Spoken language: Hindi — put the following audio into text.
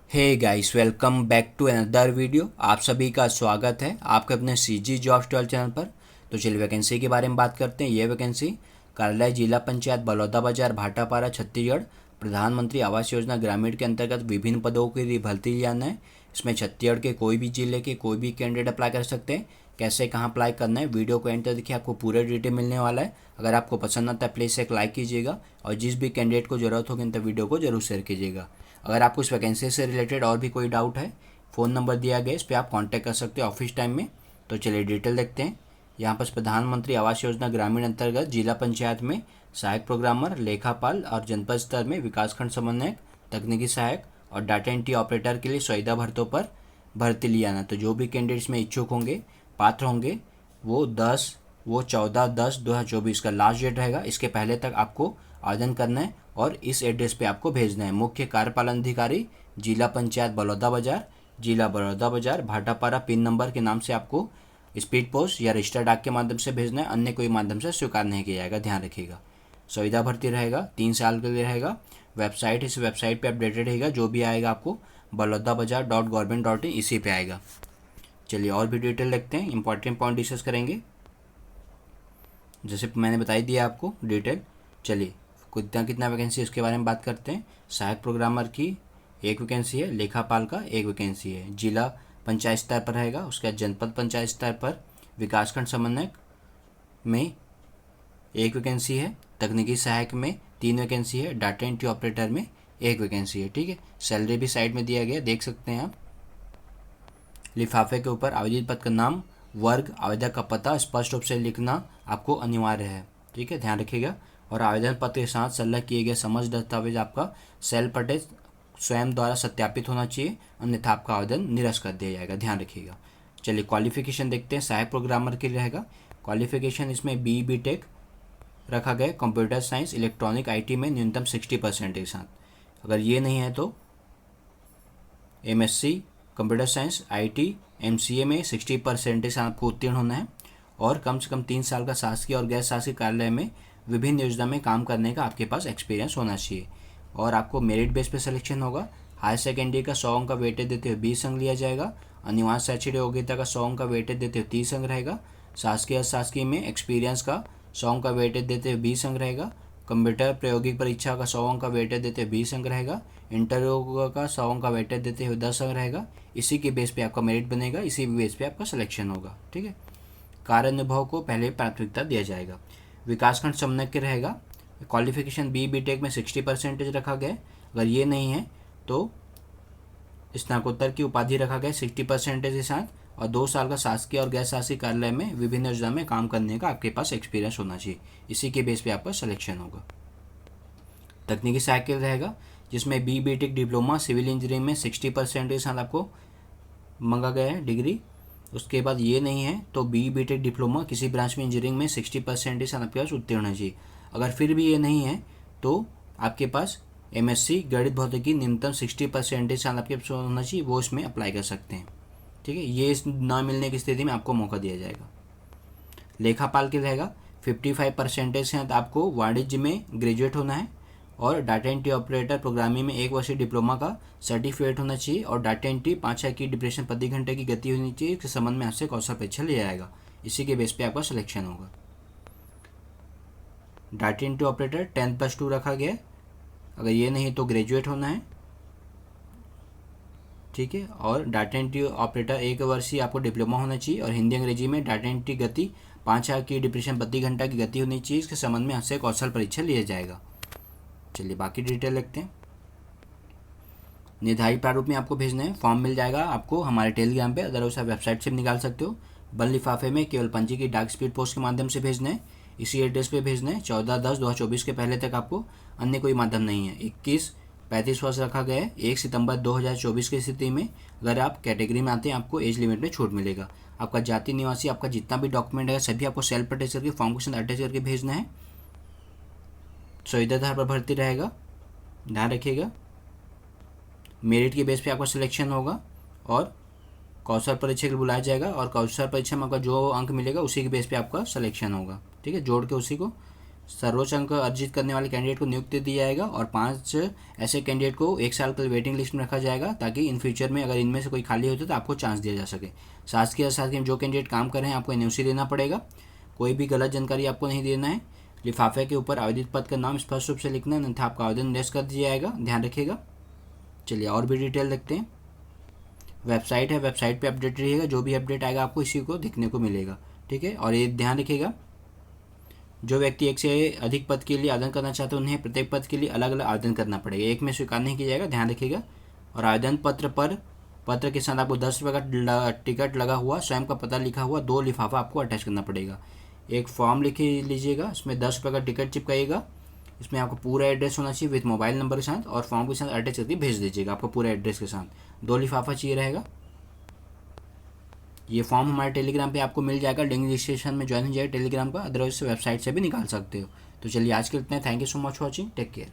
Hey guys, welcome back to another video. आप सभी का स्वागत है आपके अपने सीजी जॉब स्टॉल चैनल पर। तो चलिए वैकेंसी के बारे में बात करते हैं। ये वैकेंसी कार्यालय जिला पंचायत बलौदाबाजार भाटापारा छत्तीसगढ़ प्रधानमंत्री आवास योजना ग्रामीण के अंतर्गत विभिन्न पदों के लिए भर्ती लियाना है। इसमें छत्तीसगढ़ के कोई भी जिले के कोई भी कैंडिडेट अप्लाई कर सकते हैं। कैसे कहाँ अप्लाई करना है वीडियो को एंड तक देखिए, आपको पूरे डिटेल मिलने वाला है। अगर आपको पसंद आता है प्लीज़ एक लाइक कीजिएगा और जिस भी कैंडिडेट को ज़रूरत होगी तो वीडियो को जरूर शेयर कीजिएगा। अगर आपको इस वैकेंसी से रिलेटेड और भी कोई डाउट है, फ़ोन नंबर दिया गया इस पर आप कांटेक्ट कर सकते हैं ऑफिस टाइम में। तो चलिए डिटेल देखते हैं। यहाँ पर प्रधानमंत्री आवास योजना ग्रामीण अंतर्गत जिला पंचायत में सहायक प्रोग्रामर, लेखापाल और जनपद स्तर में विकासखंड समन्वयक, तकनीकी सहायक और डाटा एंट्री ऑपरेटर के लिए संविदा भर्तों पर भर्ती लियाना। तो जो भी कैंडिडेट्स में इच्छुक होंगे, पात्र होंगे, वो 14/10/2024 का लास्ट डेट रहेगा। इसके पहले तक आपको आवेदन करना है और इस एड्रेस पे आपको भेजना है। मुख्य कार्यपालन अधिकारी जिला पंचायत बलौदाबाजार, जिला बलौदाबाजार भाटापारा, पिन नंबर के नाम से आपको स्पीड पोस्ट या रजिस्टर्ड डाक के माध्यम से भेजना है। अन्य कोई माध्यम से स्वीकार नहीं किया जाएगा, ध्यान रखिएगा। सुविधा भर्ती रहेगा, 3 साल के लिए रहेगा। वेबसाइट, इस वेबसाइट पे अपडेटेड रहेगा। जो भी आएगा आपको balodabazar.government.in इसी पे आएगा। चलिए और भी डिटेल देखते हैं, इंपॉर्टेंट पॉइंट डिस्कस करेंगे। जैसे मैंने बताई दिया आपको डिटेल। चलिए कितना कितना वैकेंसी इसके बारे में बात करते हैं। सहायक प्रोग्रामर की एक वैकेंसी है, लेखापाल का एक वैकेंसी है। जिला पंचायत स्तर पर रहेगा। उसके बाद जनपद पंचायत स्तर पर विकासखंड समन्वयक में एक वैकेंसी है। तकनीकी सहायक में 3 वैकेंसी है। डाटा एंट्री ऑपरेटर में एक वैकेंसी है। ठीक है, सैलरी भी साइड में दिया गया, देख सकते हैं आप। लिफाफे के ऊपर आवेदित पद का नाम, वर्ग, आवेदक का पता स्पष्ट रूप से लिखना आपको अनिवार्य है। ठीक है, ध्यान रखिएगा। और आवेदन पत्र के साथ संलग्न किए गए समस्त दस्तावेज आपका सेल्फ अटेस्ट स्वयं द्वारा सत्यापित होना चाहिए, अन्यथा आपका आवेदन निरस्त कर दिया जाएगा, ध्यान रखिएगा। चलिए क्वालिफिकेशन देखते हैं। सहायक प्रोग्रामर के लिए रहेगा क्वालिफिकेशन, इसमें बी टेक रखा गया। कंप्यूटर साइंस, इलेक्ट्रॉनिक, आईटी में न्यूनतम 60% के साथ। अगर ये नहीं है तो MSc computer science, IT, MCA में 60% से आपको उत्तीर्ण होना है और कम से कम 3 साल का शासकीय और गैर शासकीय कार्यालय में विभिन्न योजना में काम करने का आपके पास एक्सपीरियंस होना चाहिए। और आपको मेरिट बेस पे सिलेक्शन होगा। हायर सेकेंडरी का 100 अंक का वेटेज देते हुए 20 अंक लिया जाएगा। अनिवार्य शैक्षिक योग्यता का 100 अंक का वेटेज देते हुए 30 अंक रहेगा। शासकीय और शासकीय में एक्सपीरियंस का 100 अंक का वेटेज देते हुए 20 अंक रहेगा। कंप्यूटर प्रायोगिक परीक्षा का 100 अंक का वेटेज देते हुए 20 अंक रहेगा। इंटरव्यू का 100 अंक का वेटेज देते हुए 10 अंक रहेगा। इसी के बेस पे आपका मेरिट बनेगा, इसी बेस पे आपका सिलेक्शन होगा। ठीक है, कार्य अनुभव को पहले प्राथमिकता दिया जाएगा। विकासखंड समन्वयक के रहेगा क्वालिफिकेशन, बी टेक में 60% रखा गया है। अगर ये नहीं है तो स्नातकोत्तर की उपाधि रखा गया 60% के साथ, और 2 साल का शासकीय और गैर शासकीय कार्यालय में विभिन्न योजना में काम करने का आपके पास एक्सपीरियंस होना चाहिए। इसी के बेस पे आपका सिलेक्शन होगा। तकनीकी सहायक के रहेगा जिसमें B tech diploma civil engineering में 60% के साथ आपको मांगा गया है डिग्री। उसके बाद ये नहीं है तो बी टेक डिप्लोमा किसी ब्रांच में इंजीनियरिंग में 60% के साथ आपके पास उत्तीर्ण होना चाहिए। अगर फिर भी ये नहीं है तो आपके पास एमएससी गणित भौतिकी न्यूनतम 60% के साथ आपके पास होना चाहिए, वो इसमें अप्लाई कर सकते हैं। ठीक है, ये ना मिलने की स्थिति में आपको मौका दिया जाएगा। लेखापाल के रहेगा 55% से आपको वाणिज्य में ग्रेजुएट होना है और डाटा एंट्री ऑपरेटर प्रोग्रामिंग में 1 वर्षीय डिप्लोमा का सर्टिफिकेट होना चाहिए और डाटा एंट्री 5 की डिप्रेशन प्रति घंटे की गति होनी चाहिए। इसके संबंध में आपसे कौशल परीक्षा लिया जाएगा, इसी के बेस पे आपका सिलेक्शन होगा। डाटा एंट्री ऑपरेटर 10+2 रखा गया है। अगर ये नहीं तो ग्रेजुएट होना है। ठीक है, और डाटा एंट्री ऑपरेटर 1 वर्षीय आपको डिप्लोमा होना चाहिए और हिंदी अंग्रेजी में डाटा एंट्री गति 5 की डिप्रेशन प्रति घंटा की गति होनी चाहिए। इसके संबंध में आपसे कौशल परीक्षा लिया जाएगा। चलिए बाकी डिटेल लिखते हैं। निर्धारित प्रारूप में आपको भेजना है। फॉर्म मिल जाएगा आपको हमारे टेलीग्राम पे, अदरवाइज आप वेबसाइट से भी निकाल सकते हो। बंद लिफाफे में केवल पंजी की डाक स्पीड पोस्ट के माध्यम से भेजना है। इसी एड्रेस पे भेजना है। 14/10/2024 के पहले तक आपको, अन्य कोई माध्यम नहीं है। 21-35 वर्ष रखा गया है। 1 सितंबर 2024 की स्थिति में अगर आप कैटेगरी में आते हैं आपको एज लिमिट में छूट मिलेगा। आपका जाति निवासी, आपका जितना भी डॉक्यूमेंट है सभी आपको सेल्फ अटैच करके फॉर्म के साथ अटैच करके भेजना है। सुविधा आधार पर भर्ती रहेगा, ध्यान रखिएगा। मेरिट के बेस पे आपका सिलेक्शन होगा और कौशल परीक्षा के लिए बुलाया जाएगा और कौशल परीक्षा में आपका जो अंक मिलेगा उसी के बेस पे आपका सिलेक्शन होगा। ठीक है, जोड़ के उसी को सर्वोच्च अंक अर्जित करने वाले कैंडिडेट को नियुक्ति दिया जाएगा और 5 ऐसे कैंडिडेट को 1 साल के लिए वेटिंग लिस्ट में रखा जाएगा, ताकि इन फ्यूचर में अगर इनमें से कोई खाली होता तो आपको चांस दिया जा सके। शासकीय और शासकीय में जो कैंडिडेट काम कर रहे हैं आपको एनओसी देना पड़ेगा, कोई भी गलत जानकारी आपको नहीं देना है। लिफाफे के ऊपर आवेदित पद का नाम स्पष्ट रूप से लिखना है, अन्यथा आपका आवेदन निरस्त कर दिया जाएगा, ध्यान रखिएगा। चलिए और भी डिटेल देखते हैं। वेबसाइट है, वेबसाइट पे अपडेट रहिएगा, जो भी अपडेट आएगा आपको इसी को दिखने को मिलेगा, ठीक है। और ये ध्यान रखिएगा, जो व्यक्ति 1 से अधिक पद के लिए आवेदन करना चाहते हैं उन्हें प्रत्येक पद के लिए अलग अलग आवेदन करना पड़ेगा, एक में स्वीकार नहीं किया जाएगा, ध्यान रखिएगा। और आवेदन पत्र के साथ आपको 10 रुपये का टिकट लगा हुआ, स्वयं का पता लिखा हुआ 2 लिफाफा आपको अटैच करना पड़ेगा। एक फॉर्म लिख लीजिएगा, इसमें 10 रुपये का टिकट चिपकाइएगा, इसमें आपको पूरा एड्रेस होना चाहिए विद मोबाइल नंबर के साथ, और फॉर्म के साथ अटैच करके भेज दीजिएगा आपको पूरे एड्रेस के साथ। 2 लिफाफा चाहिए रहेगा। ये फॉर्म हमारे टेलीग्राम पे आपको मिल जाएगा, लिंक रजिस्ट्रेशन में ज्वाइन हो जाएगा टेलीग्राम का, अदरवाइज वेबसाइट से भी निकाल सकते हो। तो चलिए आज के लिए इतना, thank you so much for watching, take care.